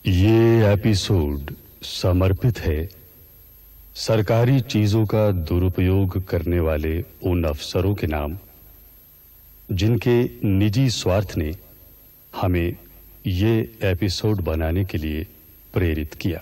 ये एपिसोड समर्पित है सरकारी चीजों का दुरुपयोग करने वाले उन अफसरों के नाम जिनके निजी स्वार्थ ने हमें ये एपिसोड बनाने के लिए प्रेरित किया।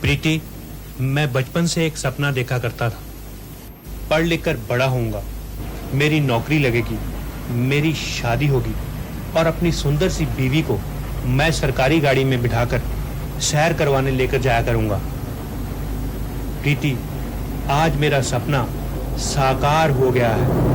प्रीति, मैं बचपन से एक सपना देखा करता था। पढ़ लिख कर बड़ा होऊंगा, मेरी नौकरी लगेगी, मेरी शादी होगी और अपनी सुंदर सी बीवी को मैं सरकारी गाड़ी में बिठाकर सैर करवाने लेकर जाया करूंगा। प्रीति, आज मेरा सपना साकार हो गया है।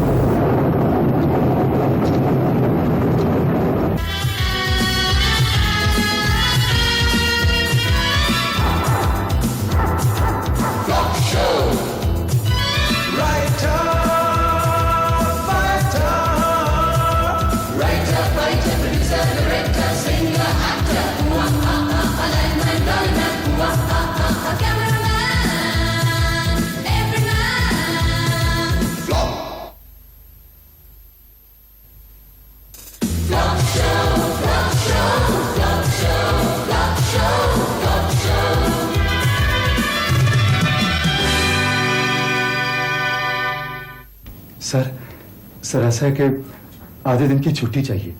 सर ऐसा है कि आधे दिन की छुट्टी चाहिए।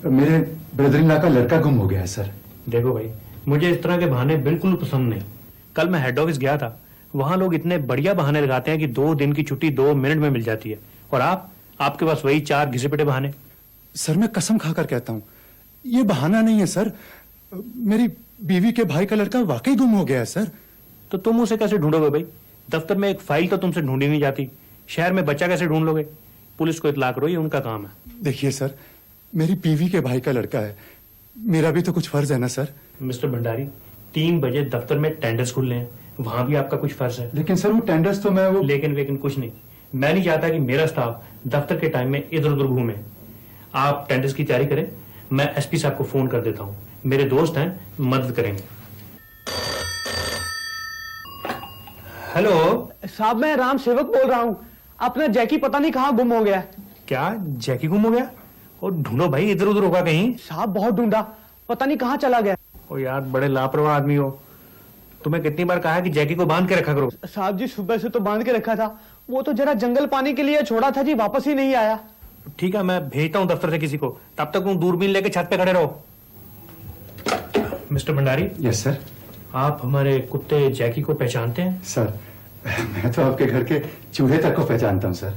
मेरे ब्रदर इन लॉ का लड़का गुम हो गया है सर। देखो भाई, मुझे इस तरह के बहाने बिल्कुल पसंद नहीं। कल मैं हेड ऑफिस गया था, वहां लोग इतने बढ़िया बहाने लगाते हैं कि 2 दिन की छुट्टी 2 मिनट में मिल जाती है, और आपके पास वही 4 घिसे पिटे बहाने। सर मैं कसम खाकर कहता हूँ, ये बहाना नहीं है सर। मेरी बीवी के भाई का लड़का वाकई गुम हो गया है सर। तो तुम उसे कैसे ढूंढोगे भाई? दफ्तर में एक फाइल तो तुमसे ढूंढी नहीं जाती, शहर में बच्चा कैसे ढूंढ लोगे? पुलिस को इतला करो, ये उनका काम है। देखिए सर, मेरी बीवी के भाई का लड़का है, मेरा भी तो कुछ फर्ज है ना सर। मिस्टर भंडारी, 3 बजे दफ्तर में टेंडर्स खुलने हैं, वहां भी आपका कुछ फर्ज है। लेकिन सर वो टेंडर्स तो मैं लेकिन कुछ नहीं। मैं नहीं चाहता कि मेरा स्टाफ दफ्तर के टाइम में इधर उधर घूमे। आप टेंडर्स की तैयारी करें, मैं एसपी साहब को फोन कर देता हूँ, मेरे दोस्त हैं, मदद करेंगे। हेलो साहब, मैं राम सेवक बोल रहा हूँ। अपना जैकी पता नहीं कहाँ गुम हो गया। क्या जैकी गुम हो गया? और ढूंढो भाई, इधर उधर होगा कहीं। साहब बहुत ढूंढा, पता नहीं कहाँ चला गया। ओ यार, बड़े लापरवाह आदमी हो। तुम्हें कितनी बार कहा है कि जैकी को बांध के रखा करो। साहब जी, सुबह से तो बांध के रखा था, वो तो जरा जंगल पानी के लिए छोड़ा था जी, वापस ही नहीं आया। ठीक है, मैं भेजता हूँ दफ्तर से किसी को, तब तक तुम दूरबीन लेके छत पे खड़े रहो। मिस्टर भंडारी। Yes sir. आप हमारे कुत्ते जैकी को पहचानते हैं? सर मैं तो आपके घर के चूहे तक को पहचानता हूँ सर।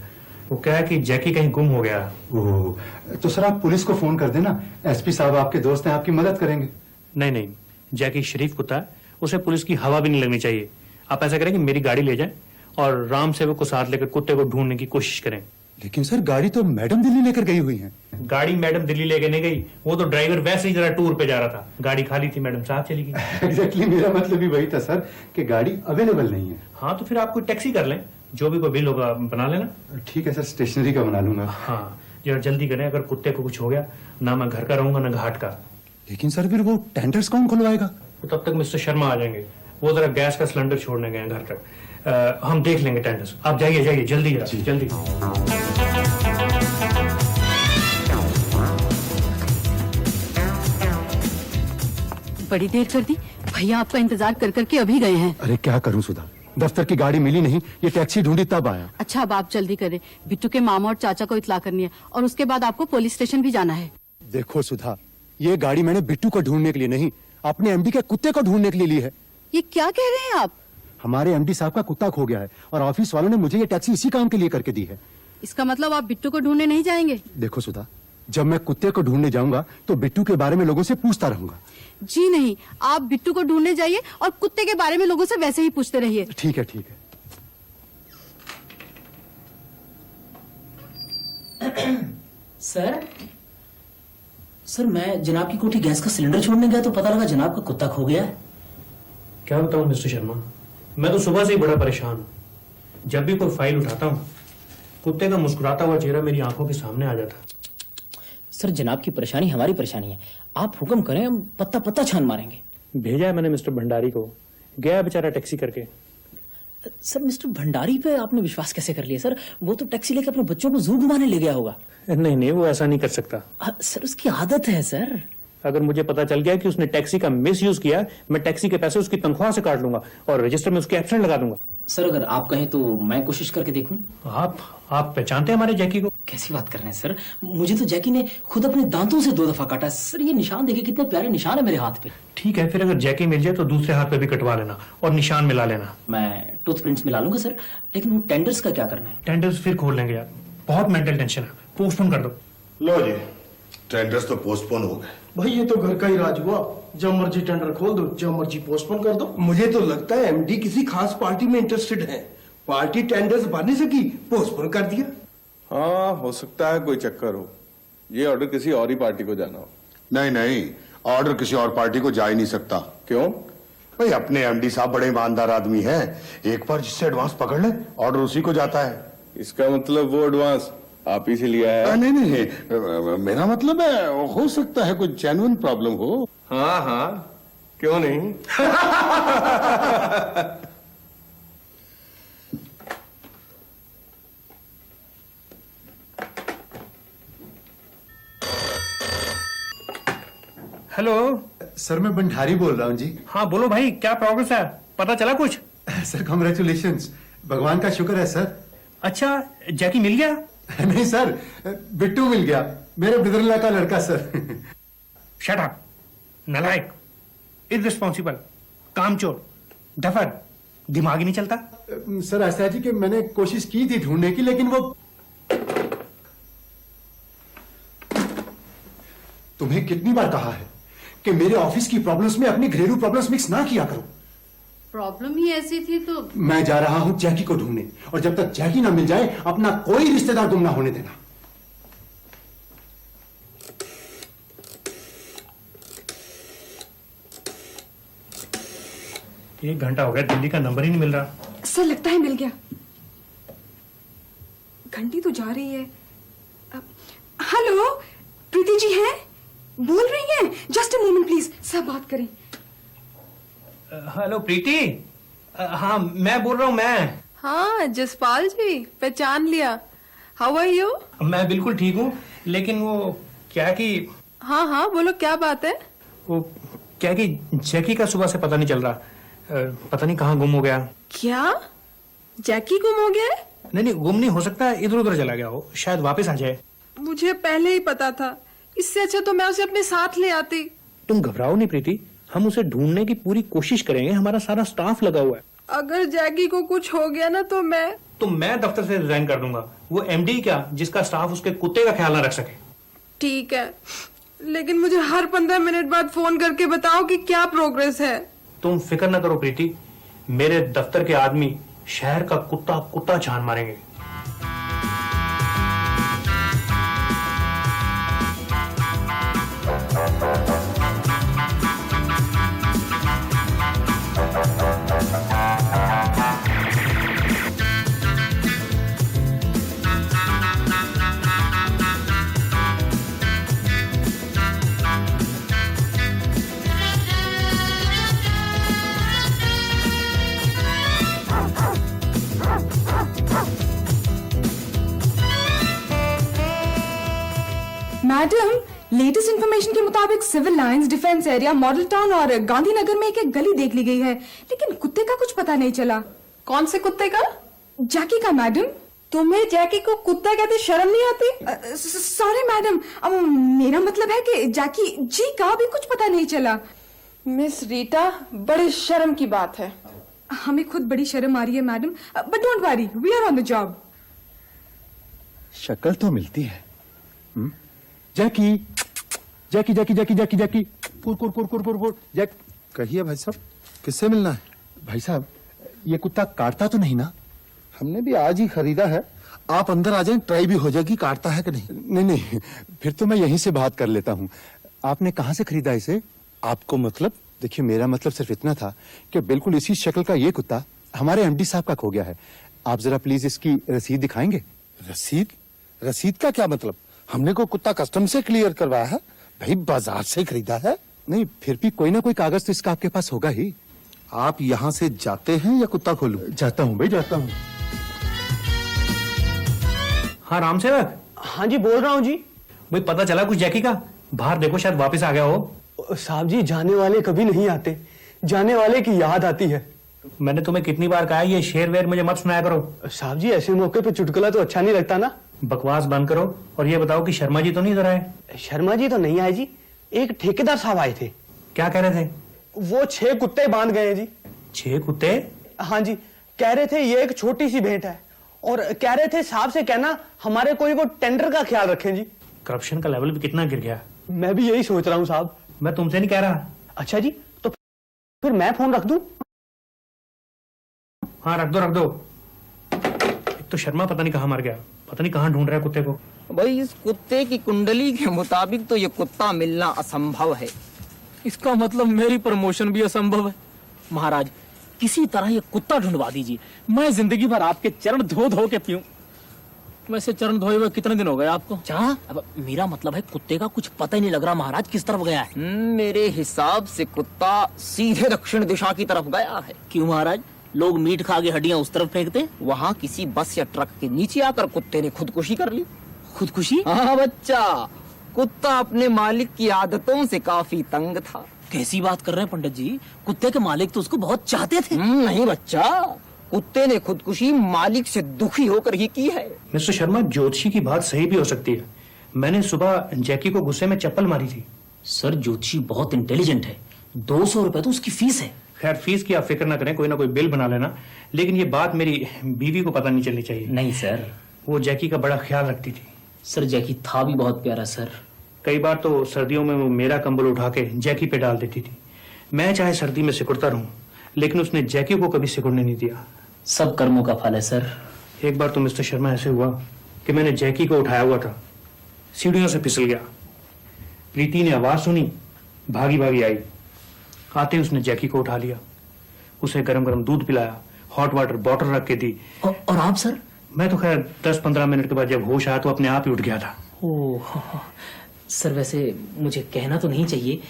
वो क्या है कि जैकी कहीं गुम हो गया। ओह, तो सर आप पुलिस को फोन कर देना, एसपी साहब आपके दोस्त हैं, आपकी मदद करेंगे। नहीं, जैकी शरीफ कुत्ता है, उसे पुलिस की हवा भी नहीं लगनी चाहिए। आप ऐसा करें कि मेरी गाड़ी ले जाएं और राम सेवक को साथ लेकर कुत्ते को ढूंढने की कोशिश करें। लेकिन सर गाड़ी तो मैडम दिल्ली लेकर गई हुई है। गाड़ी मैडम दिल्ली लेके नहीं गई, वो तो ड्राइवर वैसे ही जरा टूर पे जा रहा था, गाड़ी खाली थी, मैडम साथ चली गई। एग्जैक्टली मेरा मतलब भी वही था सर कि गाड़ी अवेलेबल नहीं है। हाँ, तो फिर आप कोई टैक्सी कर लें, जो भी कोई बिल होगा बना लेना। ठीक है सर, स्टेशनरी का बना लूंगा। हाँ, जरा जल्दी करें, अगर कुत्ते को कुछ हो गया, ना मैं घर का रहूंगा ना घाट का। लेकिन सर फिर वो टेंडर्स कौन खुलवाएगा? तो तब तक मिस्टर शर्मा आ जाएंगे, वो जरा गैस का सिलेंडर छोड़ने गए घर तक। हम देख लेंगे टेंडर्स। आप जाइए जल्दी जल्दी। बड़ी देर कर दी, भैया आपका इंतजार कर करके अभी गए हैं। अरे क्या करूं सुधा, दफ्तर की गाड़ी मिली नहीं, ये टैक्सी ढूंढी तब आया। अच्छा, अब आप जल्दी करें, बिट्टू के मामा और चाचा को इतला करनी है और उसके बाद आपको पुलिस स्टेशन भी जाना है। देखो सुधा, ये गाड़ी मैंने बिट्टू को ढूंढने के लिए नहीं, अपने एमडी के कुत्ते को ढूंढने के लिए ली है। ये क्या कह रहे हैं आप? हमारे एमडी साहब का कुत्ता खो गया है और ऑफिस वालों ने मुझे ये टैक्सी इसी काम के लिए करके दी है। इसका मतलब आप बिट्टू को ढूंढने नहीं जाएंगे? देखो सुधा, जब मैं कुत्ते को ढूंढने जाऊंगा तो बिट्टू के बारे में लोगों से पूछता रहूंगा। जी नहीं, आप बिट्टू को ढूंढने जाइए और कुत्ते के बारे में लोगों से वैसे ही पूछते रहिए। ठीक है ठीक है। सर सर मैं जनाब की कोठी गैस का सिलेंडर छोड़ने गया तो पता लगा जनाब का कुत्ता खो गया है। क्या बताऊं मिस्टर शर्मा, मैं तो सुबह से ही बड़ा परेशान हूं। जब भी कोई फाइल उठाता हूं, कुत्ते का मुस्कुराता हुआ चेहरा मेरी आंखों के सामने आ जाता है। सर जनाब की परेशानी हमारी परेशानी है, आप हुक्म करें हम पत्ता पत्ता छान मारेंगे। भेजा है मैंने मिस्टर भंडारी को, गया बेचारा टैक्सी करके। सर मिस्टर भंडारी पे आपने विश्वास कैसे कर लिया सर? वो तो टैक्सी लेकर अपने बच्चों को जू घुमाने ले गया होगा। नहीं नहीं, वो ऐसा नहीं कर सकता। सर उसकी आदत है सर। अगर मुझे पता चल गया कि उसने टैक्सी का मिस यूज किया, मैं टैक्सी के पैसे उसकी तनख्वाह से काट लूंगा और रजिस्टर में उसकी एब्सेंट लगा दूंगा। सर अगर आप कहें तो मैं कोशिश करके देखूं। आप पहचानते हैं हमारे जैकी को? कैसी बात कर रहे हैं सर, मुझे तो जैकी ने खुद अपने दांतों से 2 दफा काटा। सर ये निशान देखिए, कितने प्यारे निशान है मेरे हाथ पे। ठीक है, फिर अगर जैकी मिल जाए तो दूसरे हाथ पे भी कटवा लेना और निशान मिला लेना। मैं टूथ प्रिंट्स मिला लूंगा सर, लेकिन वो टेंडर्स का क्या करना है? टेंडर्स फिर खोल लेंगे यार, बहुत मेंटल टेंशन है, पोस्टपोन कर दो। लो जी, टेंडर्स तो पोस्टपोन हो गए। भाई ये तो घर का ही राज हुआ, जब मर्जी टेंडर खोल दो, जब मर्जी पोस्टपोन कर दो। मुझे तो लगता है एमडी किसी खास पार्टी में इंटरेस्टेड है, पार्टी टेंडर्स भर नहीं सकी, पोस्टपोन कर दिया। हाँ हो सकता है कोई चक्कर हो, ये ऑर्डर किसी और ही पार्टी को जाना हो। नहीं नहीं, ऑर्डर किसी और पार्टी को जा ही नहीं सकता। क्यों? भाई अपने एमडी साहब बड़े ईमानदार आदमी हैं, एक बार जिससे एडवांस पकड़ ले ऑर्डर उसी को जाता है। इसका मतलब वो एडवांस आप ही से लिया है? नहीं नहीं, मेरा मतलब है हो सकता है कोई जेन्युइन प्रॉब्लम हो। हाँ हाँ, क्यों नहीं। हेलो सर मैं भंडारी बोल रहा हूँ जी। हाँ बोलो भाई, क्या प्रोग्रेस है, पता चला कुछ? सर कॉन्ग्रेचुलेशंस, भगवान का शुक्र है सर। अच्छा, जैकी मिल गया? नहीं सर, बिट्टू मिल गया, मेरे ब्रदर-इन-लॉ का लड़का सर। शट अप, नालायक, इररिस्पॉन्सिबल, कामचोर, डफर, दिमाग ही नहीं चलता। सर ऐसा है जी कि मैंने कोशिश की थी ढूंढने की, लेकिन वो तुम्हें कितनी बार कहा है कि मेरे ऑफिस की प्रॉब्लम्स में अपनी घरेलू प्रॉब्लम्स मिक्स ना किया करो। प्रॉब्लम ही ऐसी थी तो मैं जा रहा हूं जैकी को ढूंढने, और जब तक जैकी ना मिल जाए अपना कोई रिश्तेदार गुम ना होने देना। एक घंटा हो गया, दिल्ली का नंबर ही नहीं मिल रहा। सर लगता है मिल गया, घंटी तो जा रही है। हेलो, प्रीति जी हैं? बोल रही हैं? जस्ट अ मोमेंट प्लीज, सब बात करें। हेलो प्रीति, हाँ मैं बोल रहा हूँ। मैं हाँ जसपाल जी, पहचान लिया। How are you? मैं बिल्कुल ठीक हूँ, लेकिन वो क्या कि हाँ हाँ बोलो, क्या बात है? वो क्या कि जैकी का सुबह से पता नहीं चल रहा, पता नहीं कहाँ गुम हो गया। क्या जैकी गुम हो गया है? नहीं, गुम नहीं हो सकता, इधर उधर चला गया हो, शायद वापस आ जाए। मुझे पहले ही पता था, इससे अच्छा तो मैं उसे अपने साथ ले आती। तुम घबराओ नहीं प्रीति, हम उसे ढूंढने की पूरी कोशिश करेंगे, हमारा सारा स्टाफ लगा हुआ है। अगर जैकी को कुछ हो गया ना तो मैं दफ्तर से रिजाइन कर दूंगा। वो एमडी क्या, जिसका स्टाफ उसके कुत्ते का ख्याल ना रख सके। ठीक है, लेकिन मुझे हर 15 मिनट बाद फोन करके बताओ कि क्या प्रोग्रेस है। तुम फिक्र ना करो प्रीति, मेरे दफ्तर के आदमी शहर का कुत्ता कुत्ता छान मारेंगे। मैडम, लेटेस्ट इंफॉर्मेशन के मुताबिक Civil Lines, defence area, Model Town और गांधीनगर में एक गली देख ली गई है, लेकिन कुत्ते का कुछ पता नहीं चला। कौन से कुत्ते का? जैकी का मैडम। तुम्हें जैकी को कुत्ता कहते शर्म नहीं आती? सॉरी मैडम, मेरा मतलब है कि जैकी जी का भी कुछ पता नहीं चला। मिस रीटा, बड़ी शर्म की बात है। हमें खुद बड़ी शर्म आ रही है madam, but don't worry, we are on the job. शक्ल तो मिलती है। जैकी जैकी जैकी जैकी जैकी जैकी कुर कुर कुर कुर कुर कुर जैक। कहिए भाई साहब, किससे मिलना है? भाई साहब, ये कुत्ता काटता तो नहीं ना? हमने भी आज ही खरीदा है, आप अंदर आ जाएं, ट्राई भी हो जाएगी काटता है कि नहीं। नहीं नहीं, फिर तो मैं यहीं से बात कर लेता हूँ। आपने कहाँ से खरीदा इसे? आपको मतलब? देखिए, मेरा मतलब सिर्फ इतना था कि बिल्कुल इसी शक्ल का ये कुत्ता हमारे एमडी साहब का खो गया है। आप जरा प्लीज इसकी रसीद दिखाएंगे? रसीद? रसीद का क्या मतलब? हमने को कुत्ता कस्टम से क्लियर करवाया है भाई, बाजार से खरीदा है। नहीं, फिर भी कोई ना कोई कागज तो इसका आपके पास होगा ही। आप यहाँ से जाते हैं या कुत्ता खोलूं? जाता हूँ भाई, जाता हूँ। हाँ राम सेवक। हाँ जी, बोल रहा हूँ जी। भाई पता चला कुछ जैकी का? बाहर देखो, शायद वापस आ गया हो। साहब जी, जाने वाले कभी नहीं आते, जाने वाले की याद आती है। मैंने तुम्हें कितनी बार कहा है ये शेर वेर मुझे मत सुनाया करो। साहब जी, ऐसे मौके पे चुटकुला तो अच्छा नहीं लगता ना। बकवास बंद करो और ये बताओ कि शर्मा जी तो नहीं इधर आए? शर्मा जी तो नहीं आए जी, एक ठेकेदार साहब आए थे। क्या कह रहे थे? वो 6 कुत्ते बांध गए हैं जी। 6 कुत्ते? हाँ जी, कह रहे थे ये एक छोटी सी भेंट है, और कह रहे थे साहब से कहना हमारे कोई वो टेंडर का ख्याल रखें जी। करप्शन का लेवल भी कितना गिर गया। मैं भी यही सोच रहा हूँ साहब। मैं तुमसे नहीं कह रहा। अच्छा जी, तो फिर मैं फोन रख दूं? हाँ रख दो रख दो। एक तो शर्मा पता नहीं कहाँ मर गया, पता नहीं कहाँ ढूंढ रहा है कुत्ते को। भाई इस कुत्ते की कुंडली के मुताबिक तो ये कुत्ता मिलना असंभव है। इसका मतलब मेरी प्रमोशन भी असंभव है। महाराज, किसी तरह ये कुत्ता ढूंढवा दीजिए, मैं जिंदगी भर आपके चरण धो धो के पीऊं। वैसे चरण धोए हुए कितने दिन हो गए आपको? क्या? अब मेरा मतलब है कुत्ते का कुछ पता ही नहीं लग रहा महाराज किस तरफ गया है। मेरे हिसाब से कुत्ता सीधे दक्षिण दिशा की तरफ गया है। क्यों महाराज? लोग मीट खा के हड्डियां उस तरफ फेंकते। वहाँ किसी बस या ट्रक के नीचे आकर कुत्ते ने खुदकुशी कर ली। खुदकुशी? हाँ बच्चा, कुत्ता अपने मालिक की आदतों से काफी तंग था। कैसी बात कर रहे हैं पंडित जी? कुत्ते के मालिक तो उसको बहुत चाहते थे। नहीं बच्चा, कुत्ते ने खुदकुशी मालिक से दुखी होकर ही की है। मिस्टर शर्मा, ज्योतिषी की बात सही भी हो सकती है। मैंने सुबह जैकी को गुस्से में चप्पल मारी थी। सर ज्योतिषी बहुत इंटेलिजेंट है, 200 रुपए तो उसकी फीस है। खैर फीस की आप फिक्र ना करें, कोई ना कोई बिल बना लेना, लेकिन ये बात मेरी बीवी को पता नहीं चलनी चाहिए। नहीं सर, वो जैकी का बड़ा ख्याल रखती थी। सर जैकी था भी बहुत प्यारा सर। कई बार तो सर्दियों में वो मेरा कंबल उठा के जैकी पे डाल देती थी। मैं चाहे सर्दी में सिकुड़ता रहूं, लेकिन उसने जैकी को कभी सिकुड़ने नहीं दिया। सब कर्मों का फल है सर। एक बार तो मिस्टर शर्मा ऐसे हुआ कि मैंने जैकी को उठाया हुआ था, सीढ़ियों से फिसल गया। प्रीति ने आवाज सुनी, भागी भागी आई। आते ही उसने जैकी को उठा लिया, उसे गरम गरम दूध पिलाया, हॉट वाटर बॉटल रख के दी। और आप सर? मैं तो खैर 10-15 मिनट के बाद जब होश आया तो अपने आप ही उठ गया था। ओह सर, वैसे मुझे कहना तो नहीं चाहिए,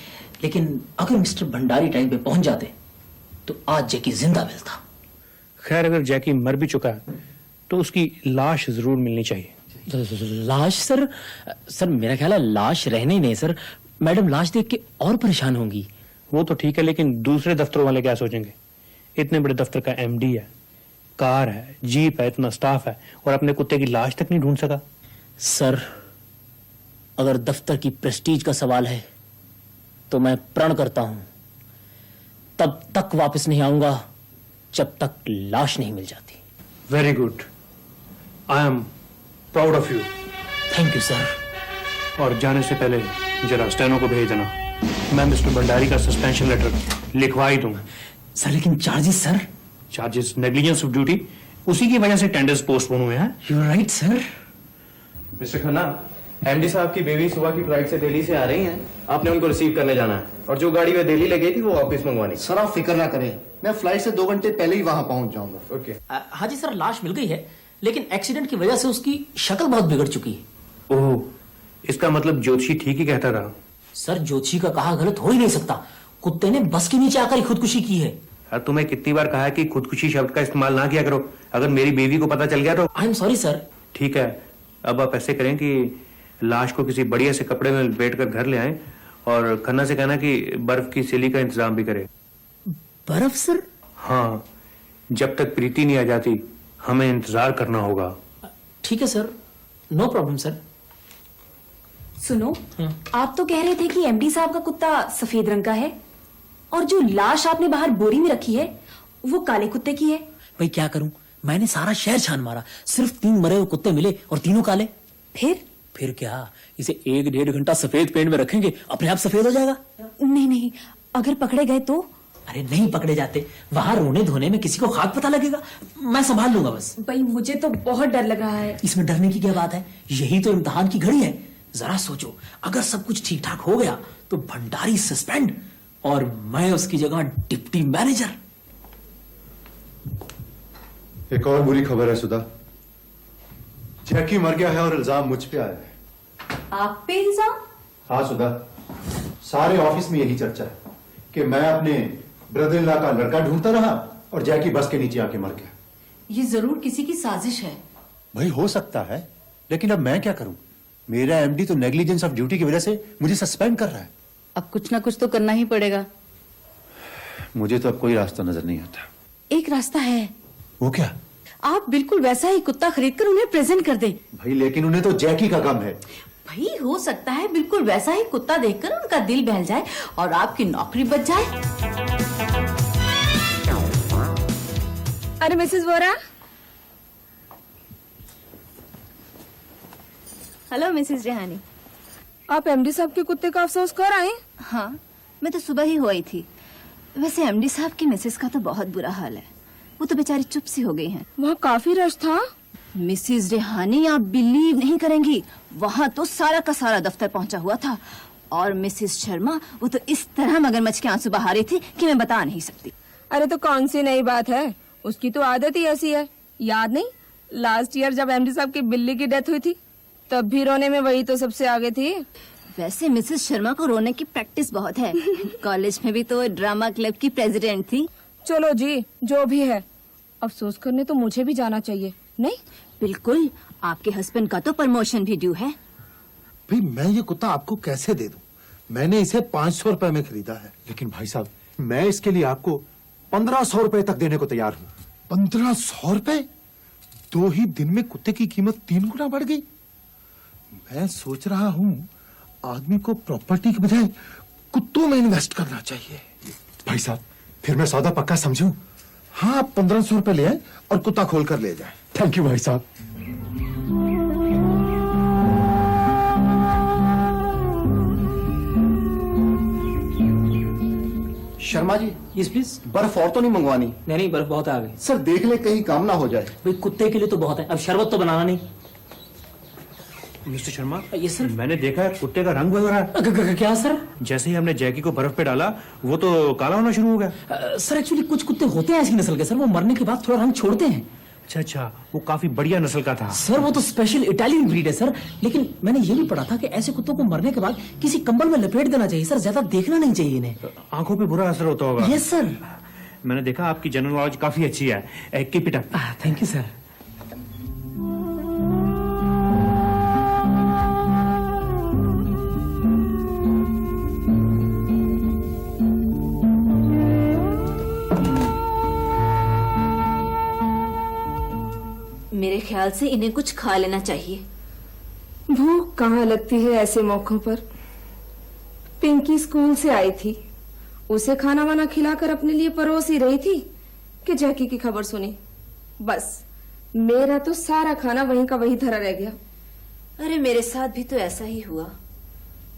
लेकिन अगर मिस्टर भंडारी टाइम पे पहुंच जाते तो आज जैकी जिंदा मिलता। खैर अगर जैकी मर भी चुका है तो उसकी लाश जरूर मिलनी चाहिए। लाश सर? सर मेरा ख्याल है लाश रहने ही नहीं सर, मैडम लाश देख के और परेशान होंगी। वो तो ठीक है, लेकिन दूसरे दफ्तरों वाले क्या सोचेंगे? इतने बड़े दफ्तर का एमडी है, कार है, जीप है, इतना स्टाफ है, और अपने कुत्ते की लाश तक नहीं ढूंढ सका। सर अगर दफ्तर की प्रेस्टीज का सवाल है तो मैं प्रण करता हूं तब तक वापस नहीं आऊंगा जब तक लाश नहीं मिल जाती। Very good, I am proud of you. Thank you sir. और जाने से पहले जरा स्टेनो को भेज देना, मैं मिस्टर भंडारी का सस्पेंशन लेटर लिखवा ही दूंगा। सर लेकिन charges sir? Charges negligence of duty, उसी की वजह से टेंडर्स पोस्टपोन हुए हैं। You are right sir. Mister Khanna, MD साहब की बेबी सुबह की फ्लाइट से दिल्ली से आ रही हैं, आपने उनको रिसीव करने जाना है, और जो गाड़ी वे दिल्ली ले गई थी वो वापस मंगवानी। सर आप फिक्र ना करें, मैं फ्लाइट से 2 घंटे पहले ही वहां पहुंच जाऊंगा। ओके। हाँ जी सर, लाश मिल गई है, लेकिन एक्सीडेंट की वजह से उसकी शक्ल बहुत बिगड़ चुकी है। ओह, इसका मतलब ज्योतिषी ठीक ही कहता रहा। सर ज्योतिषी का कहा गलत हो ही नहीं सकता, कुत्ते ने बस के नीचे आकर ही खुदकुशी की है। यार तुम्हें कितनी बार कहा है कि खुदकुशी शब्द का इस्तेमाल ना किया करो, अगर मेरी बीवी को पता चल गया तो। I am sorry sir. ठीक है, अब आप ऐसे करें कि लाश को किसी बढ़िया से कपड़े में लपेट कर घर ले आए, और खन्ना से कहना कि बर्फ की सिली का इंतजाम भी करे। बर्फ सर? हाँ, जब तक प्रीति नहीं आ जाती हमें इंतजार करना होगा। ठीक है सर, नो प्रॉब्लम सर। सुनो, आप तो कह रहे थे कि एमडी साहब का कुत्ता सफेद रंग का है, और जो लाश आपने बाहर बोरी में रखी है वो काले कुत्ते की है। भाई क्या करूं, मैंने सारा शहर छान मारा, सिर्फ 3 मरे हुए कुत्ते मिले और तीनों काले। फिर क्या, इसे 1-1.5 घंटा सफेद पेंट में रखेंगे, अपने आप सफेद हो जाएगा। नहीं नहीं, अगर पकड़े गए तो? अरे नहीं पकड़े जाते, वहां रोने धोने में किसी को खाक पता लगेगा। मैं संभाल लूंगा बस। भाई मुझे तो बहुत डर लग रहा है। इसमें डरने की क्या बात है, यही तो इम्तिहान की घड़ी है। जरा सोचो, अगर सब कुछ ठीक ठाक हो गया तो भंडारी सस्पेंड और मैं उसकी जगह डिप्टी मैनेजर। एक और बुरी खबर है सुधा, जैकी मर गया है और इल्जाम मुझ पे आया है। आप पे इल्जाम? हाँ सुधा, सारे ऑफिस में यही चर्चा है कि मैं अपने ब्रदर इन लॉ का लड़का ढूंढता रहा और जैकी बस के नीचे आके मर गया। ये जरूर किसी की साजिश है। भाई हो सकता है, लेकिन अब मैं क्या करूं? मेरा एमडी तो नेग्लिजेंस ऑफ ड्यूटी की वजह से मुझे सस्पेंड कर रहा है। अब कुछ ना कुछ तो करना ही पड़ेगा। मुझे तो अब कोई रास्ता नजर नहीं आता। एक रास्ता है। वो क्या? आप बिल्कुल वैसा ही कुत्ता खरीदकर उन्हें प्रेजेंट कर दें। भाई लेकिन उन्हें तो जैकी का गम है। भाई हो सकता है बिल्कुल वैसा ही कुत्ता देखकर उनका दिल बहल जाए और आपकी नौकरी बच जाए। अरे mrs Vora. Hello mrs Rehani. आप एमडी साहब के कुत्ते का अफसोस कर आए? हाँ, मैं तो सुबह ही हो आई थी। वैसे एमडी साहब की मिसेस का तो बहुत बुरा हाल है, वो तो बेचारी चुप सी हो गई हैं। वहाँ काफी रश था। मिसेस रेहानी, आप बिलीव नहीं करेंगी, वहाँ तो सारा का सारा दफ्तर पहुँचा हुआ था और मिसेस शर्मा वो तो इस तरह मगरमच्छ के आंसू बहा रही थी कि मैं बता नहीं सकती। अरे तो कौन सी नई बात है, उसकी तो आदत ही ऐसी है। याद नहीं, लास्ट ईयर जब एमडी साहब की बिल्ली की डेथ हुई थी तब भी रोने में वही तो सबसे आगे थी। वैसे मिसेस शर्मा को रोने की प्रैक्टिस बहुत है। कॉलेज में भी तो ड्रामा क्लब की प्रेसिडेंट थी। चलो जी, जो भी है, अफसोस करने तो मुझे भी जाना चाहिए। नहीं बिल्कुल, आपके हस्बैंड का तो प्रमोशन भी ड्यू है। भाई मैं ये कुत्ता आपको कैसे दे दूं? मैंने इसे 500 रुपए में खरीदा है। लेकिन भाई साहब, मैं इसके लिए आपको 1500 रुपए तक देने को तैयार हूँ। 1500 रुपए? 2 ही दिन में कुत्ते की कीमत 3 गुना बढ़ गई। मैं सोच रहा हूँ आदमी को प्रॉपर्टी के बजाय कुत्तों में इन्वेस्ट करना चाहिए। भाई साहब, फिर मैं सौदा पक्का समझूं? हाँ, आप 1500 रुपए ले आए और कुत्ता खोल कर ले जाए। थैंक यू भाई साहब। Sharma ji, yes please. बर्फ और तो नहीं मंगवानी? नहीं, बर्फ बहुत आ गई। सर देख ले कहीं काम ना हो जाए। भाई कुत्ते के लिए तो बहुत है, अब शरबत तो बनाना नहीं। मिस्टर शर्मा, ये सर, मैंने देखा है कुत्ते का रंग बदल रहा है। क्या सर? जैसे ही हमने जैकी को बर्फ पे डाला वो तो काला होना शुरू हो गया। सर एक्चुअली कुछ कुत्ते होते हैं ऐसी नस्ल के सर, वो मरने के बाद थोड़ा रंग छोड़ते हैं। अच्छा अच्छा, वो काफी बढ़िया नस्ल का था। सर वो तो स्पेशल इटालियन ब्रीड है सर, लेकिन मैंने ये भी पढ़ा था कि ऐसे कुत्तों को मरने के बाद किसी कंबल में लपेट देना चाहिए सर, ज्यादा देखना नहीं चाहिए इन्हें। आंखों पे बुरा असर होता होगा। Yes sir. मैंने देखा आपकी जनरल नॉलेज काफी अच्छी है। Keep it up. Thank you sir. मेरे ख्याल से इन्हें कुछ खा लेना चाहिए। भूख कहाँ लगती है ऐसे मौकों पर। पिंकी स्कूल से आई थी, उसे खाना वाना खिलाकर अपने लिए परोस ही रही थी कि जैकी की खबर सुनी। बस मेरा तो सारा खाना वहीं का वहीं धरा रह गया। अरे मेरे साथ भी तो ऐसा ही हुआ।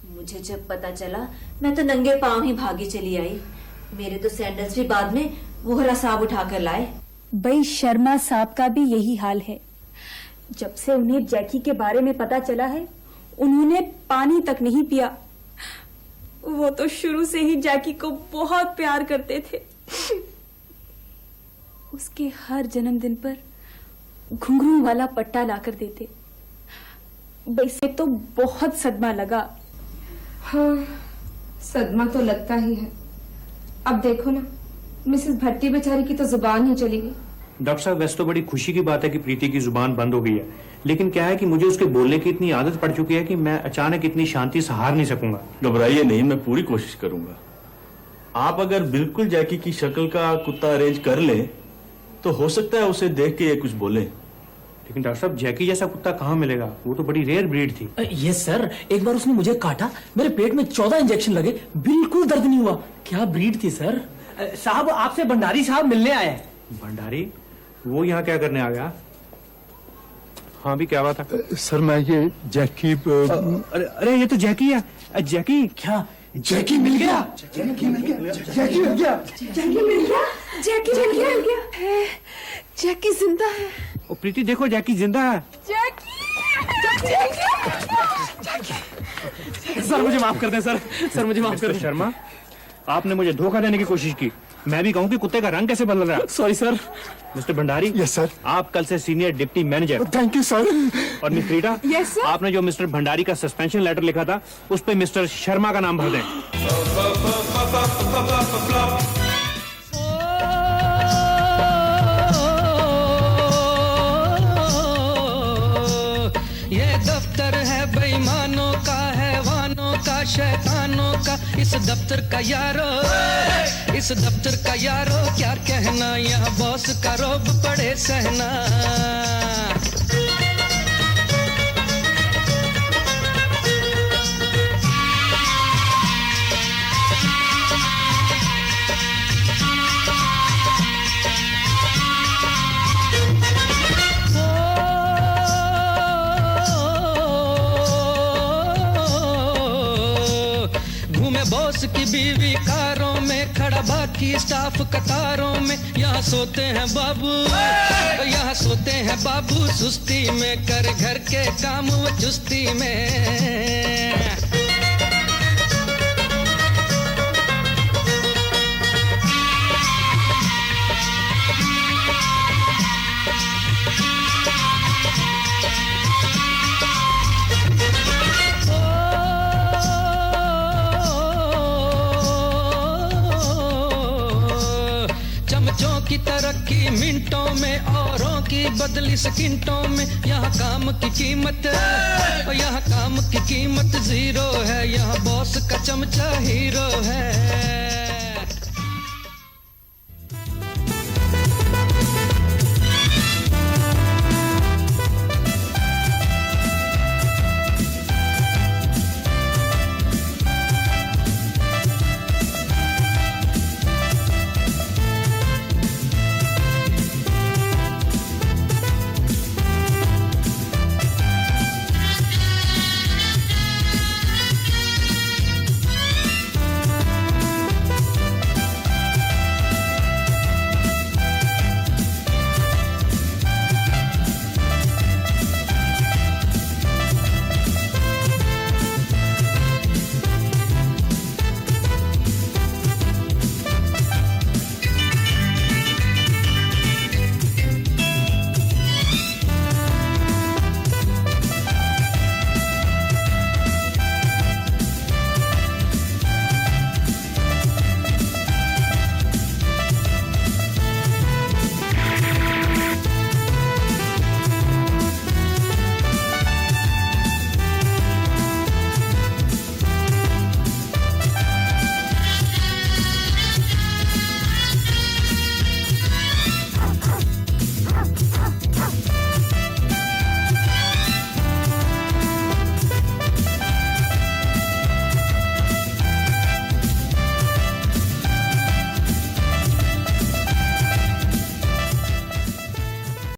मुझे जब पता चला मैं तो नंगे पांव ही भागी चली आई। मेरे तो सैंडल्स भी बाद में वोहरा साहब उठाकर लाए। भाई शर्मा साहब का भी यही हाल है। जब से उन्हें जैकी के बारे में पता चला है, उन्होंने पानी तक नहीं पिया। वो तो शुरू से ही जैकी को बहुत प्यार करते थे। उसके हर जन्मदिन पर घुंघरू वाला पट्टा लाकर देते। वैसे तो बहुत सदमा लगा। हाँ, सदमा तो लगता ही है। अब देखो ना, मिसेस भट्टी बेचारी की तो जुबान ही चली गई। डॉक्टर साहब, वैसे तो बड़ी खुशी की बात है कि प्रीति की जुबान बंद हो गई है, लेकिन क्या है कि मुझे उसके बोलने की इतनी आदत पड़ चुकी है कि मैं अचानक इतनी शांति से हार नहीं सकूंगा। घबराइए नहीं, मैं पूरी कोशिश करूंगा। आप अगर बिल्कुल जैकी की शक्ल का कुत्ता अरेंज कर लें तो हो सकता है उसे देख के ये कुछ बोले। लेकिन डॉक्टर साहब, जैकी जैसा कुत्ता कहाँ मिलेगा? वो तो बड़ी रेयर ब्रीड थी। यस सर, एक बार उसने मुझे काटा, मेरे पेट में 14 इंजेक्शन लगे, बिल्कुल दर्द नहीं हुआ। क्या ब्रीड थी सर? साहब, आपसे भंडारी साहब मिलने आए। भंडारी? वो यहाँ क्या करने आ गया? हाँ भी, क्या बात है? सर मैं ये जैकी अरे ये तो जैकी है। जैकी क्या जैकी मिल गया। जैकी मिल गया। जैकी मिल गया। जैकी मिल गया। जैकी मिल गया। मिल गया है। जैकी जिंदा है। ओ प्रीति देखो जैकी जिंदा है। सर मुझे माफ कर दें सर। सर मुझे माफ कर मिस्टर दें। शर्मा, आपने मुझे धोखा देने की कोशिश की। मैं भी कहूँ कि कुत्ते का रंग कैसे बदल रहा है। Sorry sir. Mister Bhandari, yes sir. आप कल से senior deputy manager. Thank you sir. और मिस रीटा, यस सर। आपने जो मिस्टर भंडारी का सस्पेंशन लेटर लिखा था उस पे मिस्टर शर्मा का नाम भर दें। ये दफ्तर है बेईमानों का, हैवानों का, शैतानों का। इस दफ्तर का यारो, इस दफ्तर का यारो क्या कहना, यहाँ बॉस का रोब पड़े सहना। घूमे बॉस की बीवी कारों में, खड़ा बाकी स्टाफ कतारों में। यहाँ सोते हैं बाबू, यहाँ सोते हैं बाबू सुस्ती में, कर घर के काम वो चुस्ती में। चमचों की तरक्की मिनटों में, औरों की बदली सेकंडों में। यहाँ काम की कीमत, यहाँ काम की कीमत जीरो है, यहाँ बॉस का चमचा हीरो है।